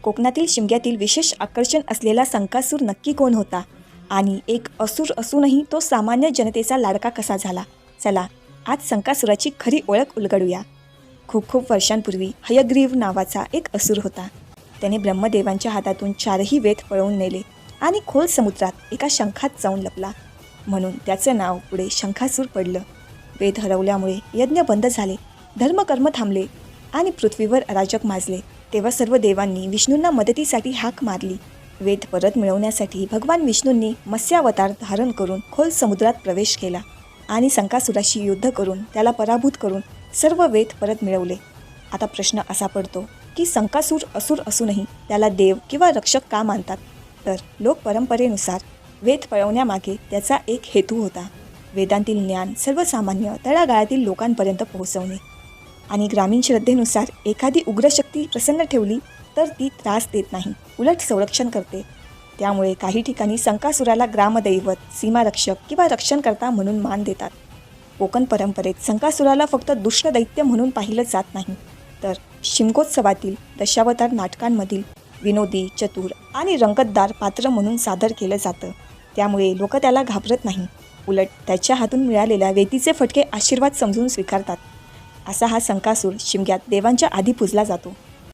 कोकणातील शिमग्यातील विशेष आकर्षण असलेला संकासूर नक्की कोण होता आणि एक असुर असूनही तो सामान्य जनतेचा लाडका कसा झाला? चला आज संकासुराची खरी ओळख उलगडूया. खूप खूप वर्षांपूर्वी हयग्रीव नावाचा एक असुर होता. त्याने ब्रह्मदेवांच्या हातातून 4ही वेद पळवून नेले आणि खोल समुद्रात एका शंखात जाऊन लपला. म्हणून त्याचं नाव पुढे शंखासूर पडलं. वेद हरवल्यामुळे यज्ञ बंद झाले, धर्मकर्म थांबले आणि पृथ्वीवर अराजक माजले. तेव्हा सर्व देवांनी विष्णूंना मदतीसाठी हाक मारली. वेद परत मिळवण्यासाठी भगवान विष्णूंनी मत्स्यावतार धारण करून खोल समुद्रात प्रवेश केला आणि संकासुराशी युद्ध करून त्याला पराभूत करून सर्व वेद परत मिळवले. आता प्रश्न असा पडतो की संकासूर असुर असूनही त्याला देव किंवा रक्षक का मानतात? तर लोक परंपरेनुसार वेद पळवण्यामागे त्याचा एक हेतू होता. वेदांतील ज्ञान सर्वसामान्य तळागाळातील लोकांपर्यंत पोहोचवणे आणि ग्रामीण श्रद्धेनुसार एखादी उग्रशक्ती प्रसन्न ठेवली तर ती त्रास देत नाही, उलट संरक्षण करते. त्यामुळे काही ठिकाणी संकासुराला ग्रामदैवत, सीमारक्षक किंवा रक्षणकर्ता म्हणून मान देतात. कोकण परंपरेत संकासुराला फक्त दुष्ट दैत्य म्हणून पाहिलं जात नाही, तर शिमगोत्सवातील दशावतार नाटकांमधील विनोदी, चतुर आणि रंगतदार पात्र म्हणून सादर केलं जातं. त्यामुळे लोक त्याला घाबरत नाही, उलट त्याच्या हातून मिळालेल्या वेतीचे फटके आशीर्वाद समजून स्वीकारतात. असा हा संकासूर शिमग्यात देवांच्या आधी पूजला जातो.